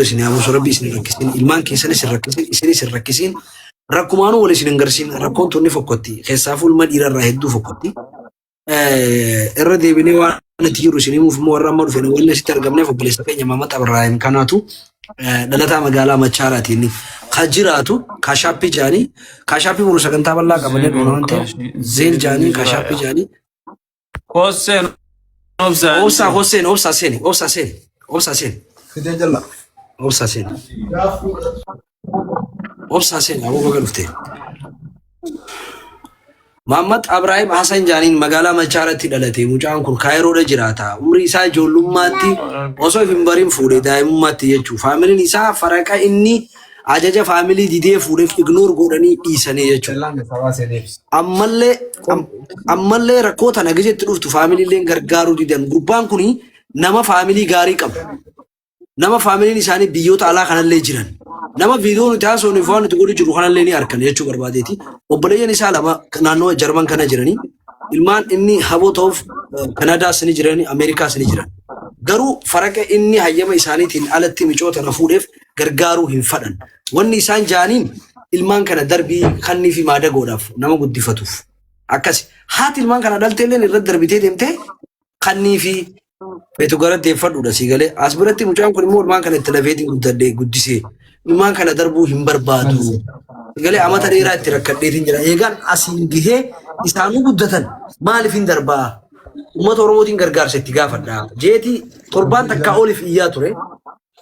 isin yaa rabbi isin rakkisin ilmaan keessan isin rakkisin rakkumaanu wal isin garsin rakkoon tunni fokkotti keessaafuu ilma dhiirarraa hedduu fokkotti irra deebinee waan natti jiru isinimuuf immoo warra amma dhufeen wanni asitti argamneef obboleessa keenya Maamad Abrahaam kanaatu dhalataa magaalaa Machaaraatiin kajiraatu kaashaappii jaanii kaashaappii buru sagantaa bal'aa qabannee dhoona waan ta'eef zeel jaanii kaashaappii jaanii obsa seen fidee jalla obsa seen aboo baga dhufte Maamad Abrahaam Hasan jaaniin magaalaa Machaaratti dhalate mucaan kun Kaayiroodha jiraata umrii isaa ijoollummaatti osoo hin barin fuudhee daa'imummaatti jechuudha faamiliin isaa faraqa inni ajaja faamilii didee fuudheef ignoor godhanii dhiisanii jechuudha ammallee rakkoo tana gizetti dhuftu faamiliileen gargaaruu didan gubbaan kun nama faamilii gaarii qabu nama faamiliin isaanii biyyoota alaa kanallee jiran nama viidiyoon nuti haasofnu waan nuti godhu jiru kanallee ni arkan jechuu barbaadeeti obboleeyyan isaa lama naannoo Jarman kana jiranii ilmaan inni haboo ta'uuf Kanaadaas ni jiranii Ameerikaas ni jiran garuu faraqa inni hayyama isaaniitiin alatti micoota na fuudheef gargaaruu hin fadhan wanni isaan jaaniin ilmaan kana darbii kannii fi maadagoodhaaf nama guddifatuuf akkasi haati ilmaan kana dhalteelleen irra darbitee deemtee kannii fi beetu gara deeffadhuudha siigalee as biratti mucaan kun immoo ilmaan kana itti lafeetiin guddisee ilmaan kana darbuu hin barbaadu siigalee amata dheeraa itti rakkadheetiin jira eegaan asiin gihee isaanuu guddatan maaliif hin darbaa uummata Oromootiin gargaarsa itti gaafadha jeetii torbaan takkaa oliif iyyaa ture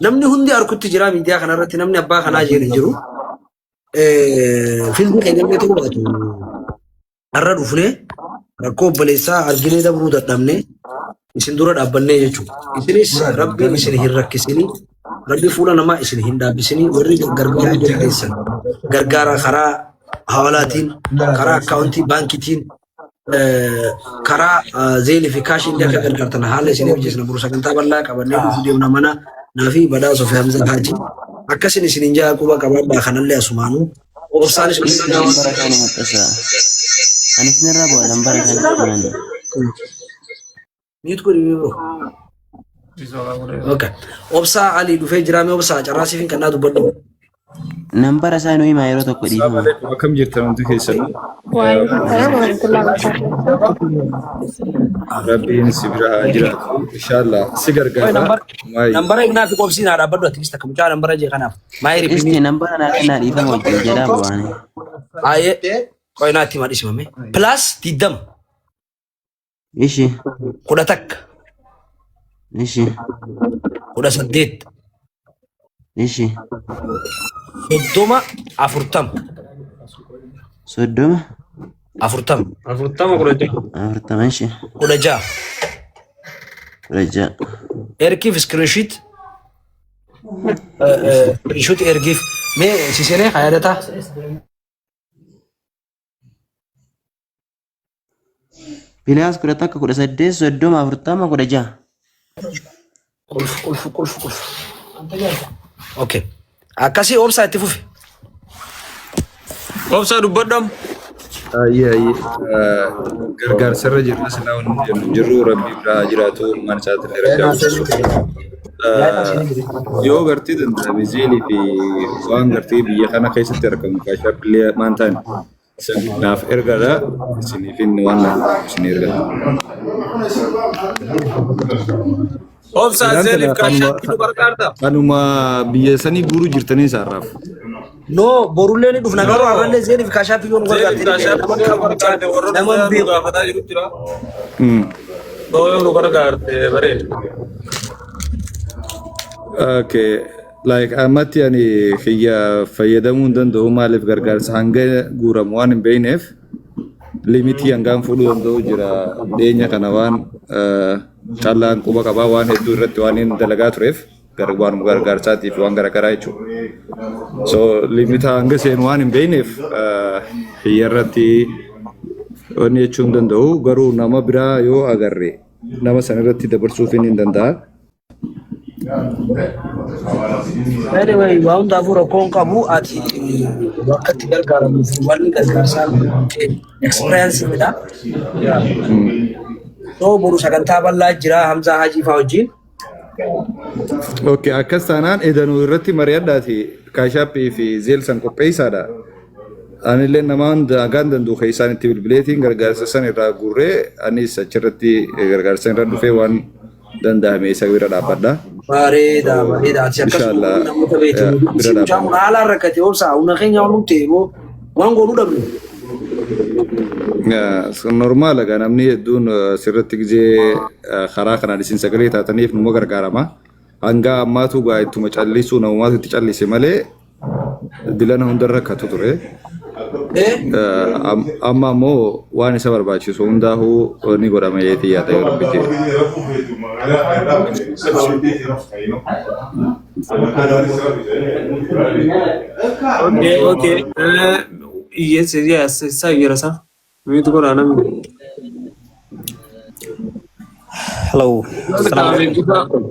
namni hundi arkutti jira miidiyaa kanarratti namni abbaa kanaa jedhe jiru filmii keenyallee ta'uu baatu har'a dhufnee rakkoo obboleessaa arginee dabruu dadhabnee isin dura dhaabbannee jechuudha isinis rabbiin isin hin rakkisinii rabbi fuula namaa isin hin dhaabbisini warri gargaaruu dandeessan gargaara karaa hawaalaatiin karaa akkaawuntii baankiitiin karaa zeelii fi kaashii illee akka gargaartan haala isin hojjetan buru sagantaa bal'aa qabannee dhufuu deemna mana naafi badaa Sofii Hamza Haaji akkasin isin hin jaa quba qabaadhaa kanallee asumaanuu obsaanis anis nirra bu'a lambara kana mute kuri bro okay obsa Ali dhufee jiraame obsa carraasiif kan naa dubbadhu nambara isaa nuyi maayiroo tokko dhiifama akkam jirtan wanti keessan rabbiin si bira haa jiraatu inshallah si gargaara nambara ibnaa fi qobsiin haa dhaabbadhu ati mista kamuchaa nambara jee kanaaf maayiri isti nambara naa kennaa dhiifama wajjin jedhaa bu'aane aayee qoy naatti madhisimame plus diddam ishi kudha takka ishi kudha saddeet ishi soddoma afurtama soddoma afurtama ishi kudha ja'a erkiif screenshot ergiif mee sisiree hayadataa Bilaas kudha takka kudha saddeet soddoma afurtama kudha ja'a. Qulfu. Okay. Akkasii obsaa itti fufi. Obsaa dubbadham. Gargaarsarra jirra silaa wanni jirru rabbi biraa jiraatu mana isaatti gargaarsisu. Yoo gartii danda'ame zeelii fi waan gartii biyya kana keessatti argamu kaashaappillee maan ta'an naaf ergadha isiniif inni waan isin ergata. Obsaa zeelii kaashaappii nu gargaarta. Kanuma biyya sanii guuruu jirtanii isaarraaf. No, borullee ni dhufna garuu arrallee zeelii fi kaashaappii yoo nu gargaarte. Nama beeku. Yoo nu gargaarte bareedu. Okay. Like amatti ani khiyya fayyadamuu danda'u maaliif gargaarsa hanga guuramu waan hin beekneef limitii hangaan fuudhuu danda'u jira dhiyeenya kana waan callaan quba qabaa waan hedduu irratti waan hin dalagaa tureef waan gargaarsaatiif waan garagaraa jechuudha. So limita hanga seenu waan hin beekneef khiyya irratti wanni jechuun danda'u garuu nama biraa yoo agarre nama sana irratti dabarsuuf hin danda'a. Anyway, waan daafuu rakkoon qabu ati wakkatti gargaaramuuf wanni gargaarsaa experience midha. So boru sagantaa bal'aa jira Hamza Hajii fa'aa wajjin Okay, akkas taanaan edanuu irratti mari'adhaati kaashaappii fi zeelsan qopheessaadha. Anillee namaan dagaan danda'u kan isaan itti bilbileetiin gargaarsa san irraa guurree anis achirratti gargaarsa irra dhufee waan danda'ame isa bira dhaabbadha. Bareeda bareeda ati akkasuma namoota beekamu mucaan haala rakkate obsaa humna keenya waan nuti waan goonuu dhabne. Normaala kan namni hedduun sirratti gizee karaa kanaan isin sagalee taataniif numa gargaarama. Hanga ammaatu gaa ittuma callisuu namumaatu itti callise malee dilana hundarra rakkatu ture. Amma ammoo waan isa barbaachisu hundaa'uu ni godhama jeetii yaada yoo rabbite. Okay. Yes, saya kira sah. Itu kau ranam. Hello.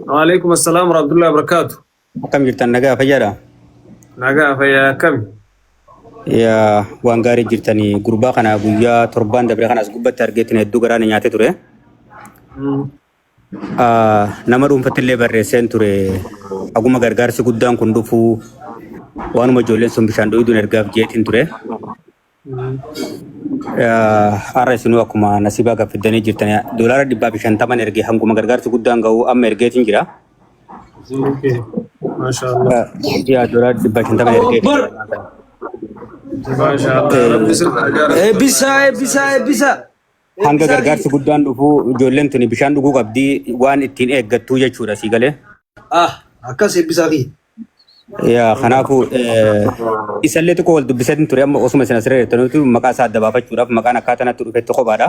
Waalaikumsalam warahmatullahi wabarakatuh. Akkam jirtan nagaa fayyaadha? Nagaa fayyaa kami? Yaa waan gaarii jirtanii gurbaa kana guyyaa torbaan dabre kanas gubbatti argeetin hedduu garaan nyaatee ture. Nama dhuunfattillee barreesseen ture aguma gargaarsi guddaan kun dhufuu waanuma ijoolleen sun bishaan dhuguun ergaaf jeetiin ture. Har'a isinuu akkuma nasiibaa gaffidanii jirtanii $150 ergee hanguma gargaarsi guddaan ga'u amma ergeetiin jira. Mashallah. Yaa $150 ergee. Mashallah. Eebbisa. Hanga gargaarsi guddaan dhufuu ijoolleen tuni bishaan dhuguu qabdii waan ittiin eeggattuu jechuudha sii galee. Akkas eebbisaa fi. Yaa kanaafuu isallee tokko wal dubbisatiin ture amma osuma isin asirra jirtaniitu maqaa isaa adda baafachuudhaaf maqaan akkaataa natti dhufetti kophaadha.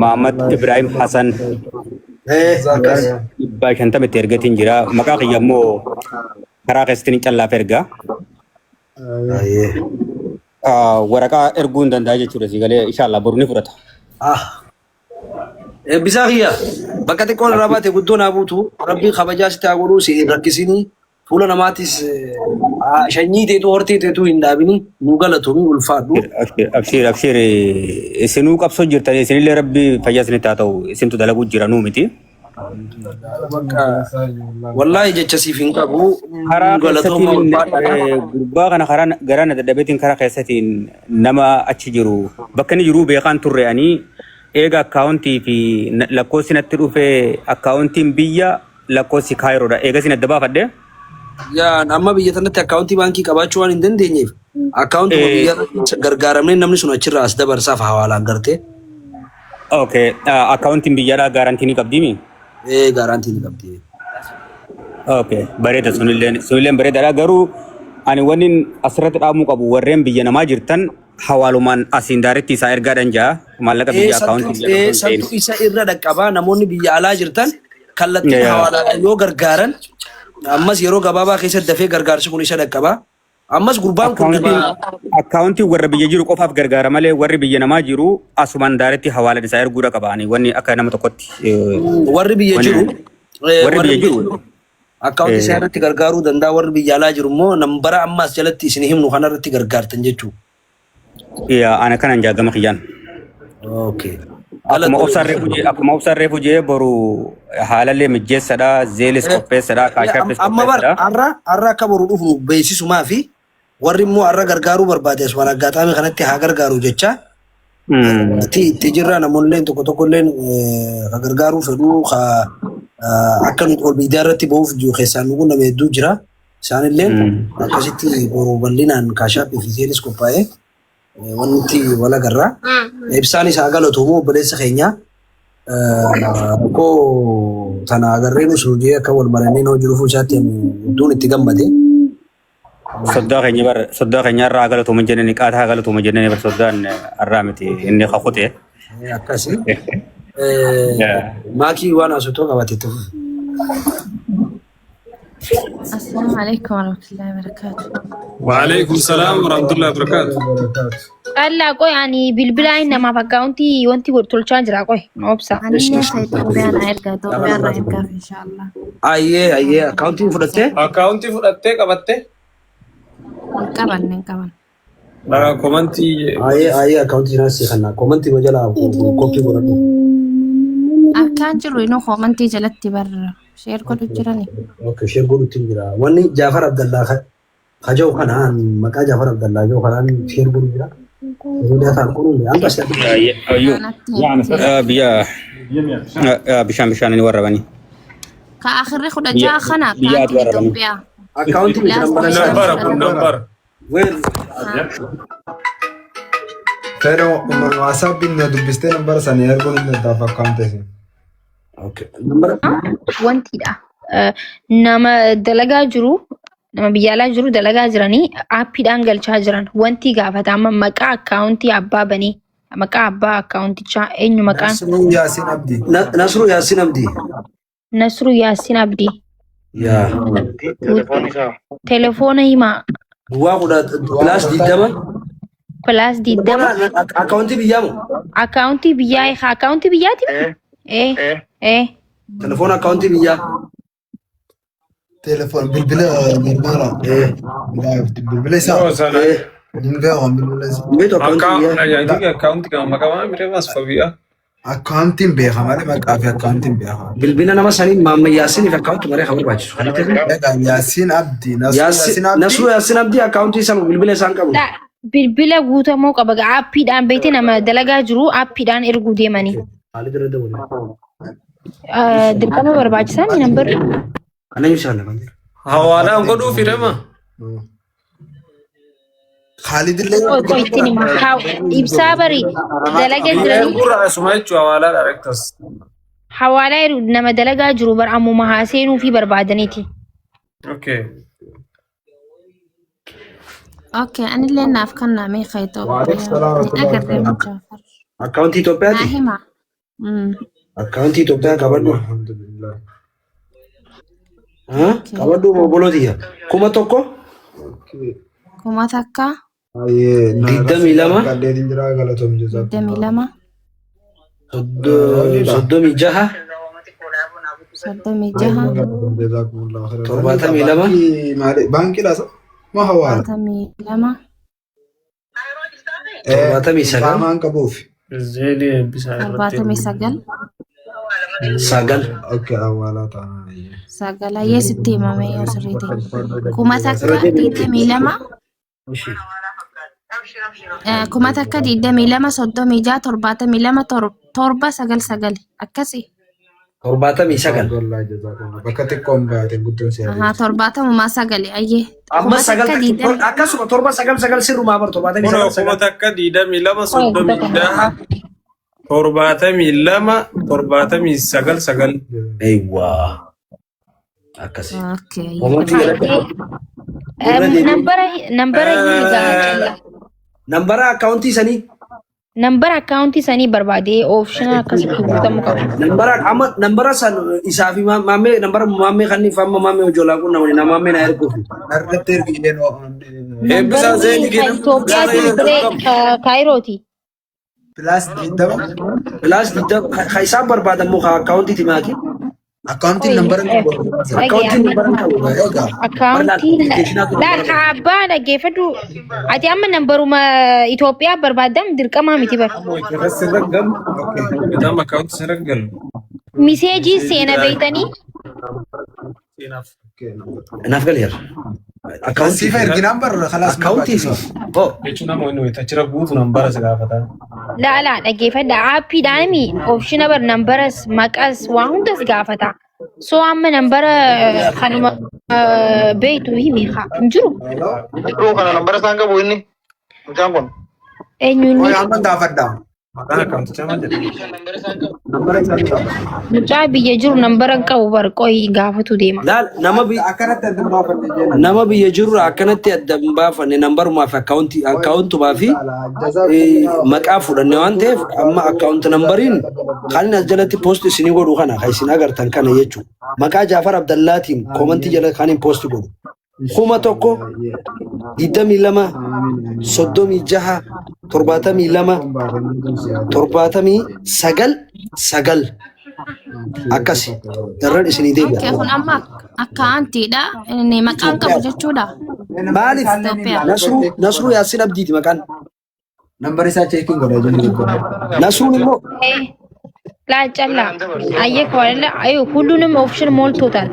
Muhammad Ibrahim Hassan 150 itti ergatiin jira. Maqaa kiyya immoo karaa keessatti callaaf ergaa. Waraqaa erguu hin danda'a jechuudha sii galee inshaallah boru ni fudhata. Eebbisaa kiyya bakka xiqqoon irraa baate guddoo naa buutu rabbii kabajaa sitti haa godhuu si hin rakkisinii fuula namaatis shanyii teetu hortee teetu hin dhaabini nu galatoomii ulfaadhu. Abshir isinuu qabsoo jirtanii isinillee rabbii fayyaa isinitti haa ta'u isintu dalaguu jira nuu miti. Wallaahi jecha siif hin qabu. Karaa keessatiin gurbaa kana karaa garaana dadhabeetiin karaa keessatiin nama achi jiru bakka inni jiru beekaan turre'anii eega akkaawuntii fi lakkoofsi natti dhufee akkaawuntiin biyya lakkoofsi kaayiroodha. Eega isin adda baafadde? Yaa amma biyya tanatti akkaawuntii baankii qabaachuu waan hin dandeenyeef akkaawuntii biyya gargaaramnee namni sun achirraa as dabarsaaf hawaalaan gartee. Okay, akkaawuntiin biyyaadhaa gaarantii ni qabdii? Gaarantii ni qabdi. Okay, bareeda sunilleen bareedaadha garuu ani wannin asirratti dhaamuu qabu warreen biyya namaa jirtan hawaalumaan asiin daaritti isaa ergaadhan jaa maallaqa biyya akkaawuntii biyya santu isa irra dhaqqabaa namoonni biyya alaa jirtan kallattii hawaalaan yoo gargaaran ammas yeroo gabaabaa keessatti dafee gargaarsi kun isa dhaqqabaa. Ammas gurbaan kun akkaawuntii warra biyya jiru qofaaf gargaara malee warri biyya namaa jiru asumaan daaritti hawaalaan isaa erguudha qabaani wanni akka nama tokkotti. Warri biyya jiru akkaawuntii isaa irratti gargaaruu danda'a warri biyya alaa jiru immoo nambara ammaas jalatti isin himnu kanarratti gargaartan jechuudha. Yaa ana kanan jaagama kiyyaan. Okay. Akkuma obsarree fujee boru haalallee mijjeessadha zeelis qopheessadha kaashaafis qopheessadha. Har'a akka boru dhufu beeksisumaa fi warri immoo har'a gargaaruu barbaade asuma aggaataame kanatti haa gargaaru jecha. Itti jirra namoonni tokkolleen gargaaruu fedhuu akka nuti ol miidiyaa irratti ba'uuf jiru keessaan nuquu nama hedduu jira. Isaanilleen akkasitti boru bal'inaan kaashaaffii fi zeelis qophaa'ee wanti wal agarra. Ibsaan isaa galatoomuu obboleessa keenya koo tana agarreen sun jee akka wal marannee noo jiruuf isaatti hedduun itti gammade. Soddaa keenya irraa galatooma jennee qaataa galatooma jennee bar soddaan irraa miti inni kakute. Akkasi. Maakii waan asutoo qabate tufu. السلام عليكم ورحمة الله وبركاته. وعليكم السلام ورحمة الله وبركاته. قال لا قوي يعني بالبلاي إنما فكاونتي وانتي قلت له شان جرا قوي نوبسا. أنا سيدنا إرجع دورنا إرجع إن شاء الله. أيه أكاونتي فلتة. أكاونتي فلتة كبتة. نكمل. لا كومنتي. أيه أكاونتي ناسي خنا كومنتي مجالا كوبي برضو. beekaan jiru inuu komantii jalatti barra sheer godhu jirani. Okay, share godhu tinjira. Wanni Jaafar Abdallah khajau kanaan maqaa Jaafar Abdallah jau kanaan share godhu jira. Sudah tak kurung ya. Ampas Ayyuu. Biyya bishaan ini warra bani. Ka akhirri kudha jaa kana Biyya kaanti Itoophiyaa. Itoophiyaa. account Number. Well, Pero WhatsApp in dubbiste number sani ergo in the account is. okay. Number Wantidha. Nama dalagaa jiru, nama biyya alaa jiru dalagaa jiranii aappiidhaan galchaa jiran. Wanti gaafatama maqaa akkaawuntii abbaa banii. Maqaa abbaa akkaawuntichaa eenyu maqaan? Yasin Abdi. Nasru Yasin Abdi. Nasru Yaasin Abdii. Ya. Telefoona himaa. Duwwaa kudha plus digdama. Plus digdama. Akkaawuntii biyyaa moo? Akkaawuntii biyyaa akkaawuntii biyyaati? Telefoona akkaawuntii biyyaa. Telefon bilbila bilbila. Bilbila isa. Dinga on bilbila isa. Meetu akkaawuntii biyyaa. Account kan maqaa mire mas fabia. Accounting beeka malee maqaa fi accounting beeka. Bilbila nama sanii Maamma Yaasiniif akkaawuntii maree kan barbaachisu. Kan itti Yasin Abdi. Nasru Yasin Abdi akkaawuntii san bilbila isaan qabu. Bilbila guutamuu qaba. Aappiidhaan beekte nama dalagaa jiru aappiidhaan erguu deemanii. Haalli dura dabale. Dirqama barbaachisan nambarri. Ana inshallah kan jira. Hawaalaan godhuu firema. Khalid illee. Qoy ittiin hima. Ibsaa bari dalagaa jiranii. Gurra asuma jechuun hawaalaa directors. Hawaalaa nama dalagaa jiru bar ammuma haaseenuu fi barbaadaniiti. Okay. Okay, anillee naaf kan naamee ka Itoophiyaa. Agarree Jaafar. Akkaawuntii Itoophiyaati. Naa hima. Akkaawuntii Itoophiyaa qabadhu. Qabadhu obbolootiya. Kuma tokko. Kuma takka. Digdamii lama. Gaddeetiin jira galatoom jechuudha. 22. Soddomii jaha. 36. Torbaatamii lama. Baankii laasa. Ma hawaala. 42. Torbaatamii sagal. Saamaan qabuuf. Zeeli eebbisaa irratti. 49. Sagal. Okay, hawaala ta'a. Sagalayyee sitti himame yoo sirrii ta'e. Kuma takka 22. Kuma takka 22 36 72 799 akkasi. Torbaatamii sagal. Bakka xiqqoon baate guddoon si'a. 79 ayyee. Amma sagal akkasuma torba sagal sirrumaa bar torbaatamii Kun sagal kuma takka 22 32 Eewwaa. Akkasi. Okay. Nambara himaa. Nambara akkaawuntii sanii. Nambara akkaawuntii sanii barbaadee oopshina akkasitti guutamuu qaba. Nambara san isaa fi maammee nambara maammee kan amma maammee hojjolaa kun namni nama maammee na erguuf. Narratti ergee Eebbisaa zeeli kennu. Itoophiyaati Kaayirooti. Plus 20. Plus digdama ka isaan barbaadan moo ka akkaawuntii timaati. Accounting number Akkaawuntiin nambara qabu. Akkaawuntii ka abbaa dhaggeeffadhu. Ati amma nambaruma Itoophiyaa barbaadam dirqamaa miti bar. Irratti raggamu. Midhaan account si raggamu. Miseejii seena beeytanii. Naaf galeera. Akkauntii ergi number khalaas Akkaawuntii fi. Jechuun namoonni achirra guutu nambara si gaafatan. Laalaa dhaggeeffadha aappiidhaan oopshina bar nambaras maqas waa hundas gaafata. So amma nambara kanuma beeytu himi hin jiru. Kana nambara isaan qabu inni. Mucaan kun. Eenyuun amma gaafadha. Maqaan akkaawuntichaa maal jedhama? mucaa biyya jiru nambara hin qabu bar qoy gaafatu deema. Laal Akkanatti adda baafanne jenna. nama biyya jiru akkanatti adda hin baafanne nambarumaa fi akkaawuntumaa fi maqaa fudhanne waan ta'eef amma akkaawunti nambariin kan inni as jalatti poosti isinii godhu kana kan isin agartan kana jechuudha. Maqaa Jaafar Abdallaatiin koomantii jala kan hin poosti godhu. Kuma tokko 22 36 72 79 akkasi irra isinii Okay, deebi'a. kun amma akkaawuntiidha. Inni maqaan qabu jechuudha. Maaliif Itoophiyaa. Nasru Yaasin Abdiiti maqaan. Number isaa checking godha jenna. Nasruun immoo ላጨላ አየከው አይደለ? አዩ ሁሉንም ኦፕሽን ሞልቶታል።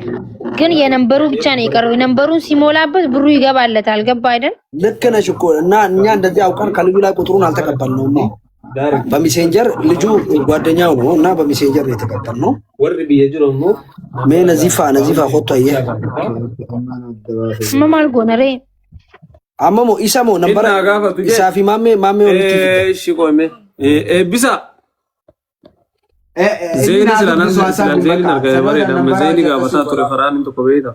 ግን የነምበሩ ብቻ ነው የቀረው። የነምበሩን ሲሞላበት ብሩ ይገባለታል። ገባ አይደል? ልክ ነሽ እኮ እና እኛ እንደዚህ አውቀን ከልጁ ላይ ቁጥሩን አልተቀበልነውም። በሜሴንጀር ልጁ ጓደኛው ነው እና በሜሴንጀር ነው የተቀበልነው። ሜ ነዚፋ ፎቶ አየ መማል ጎነሬ አመሞ ኢሳሞ ነበር ኢሳፊ ማሜ እሺ ቆሜ ቢሳ ዜኒ ስለና ዜኒ ነርገበሬ ደም ዜኒ ጋበታ ቱረ ፈራን እንት ኮቤታ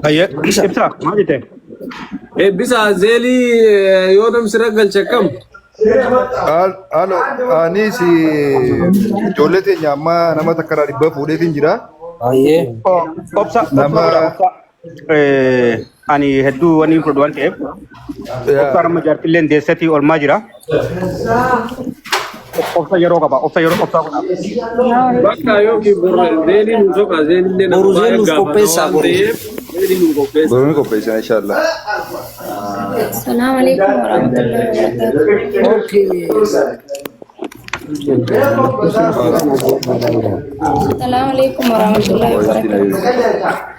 አየ ኢብሳ ማጂቴ ቢሳ ዜሊ ዮደም ስረገል ቸከም Alo, ani si ijoollee amma nama takka dhibba fuudheetiin jira. Obsa Nama ani hedduu wani fudhu waan ta'eef obsa amma jaartilleen deessatii olmaa jira. Obsa yeroo qaba. Obsa qaba. bakka yooki ዜኒ ሙሶካ ዜኒ ቦሩ ዜኒ ቆጴሳ ዜኒ ቆጴሳ boruun qopheessan inshallah. ሰላም አለይኩም ወራህመቱላሂ ወበረካቱ። ኦኬ ሰላም አለይኩም ወራህመቱላሂ ወበረካቱ።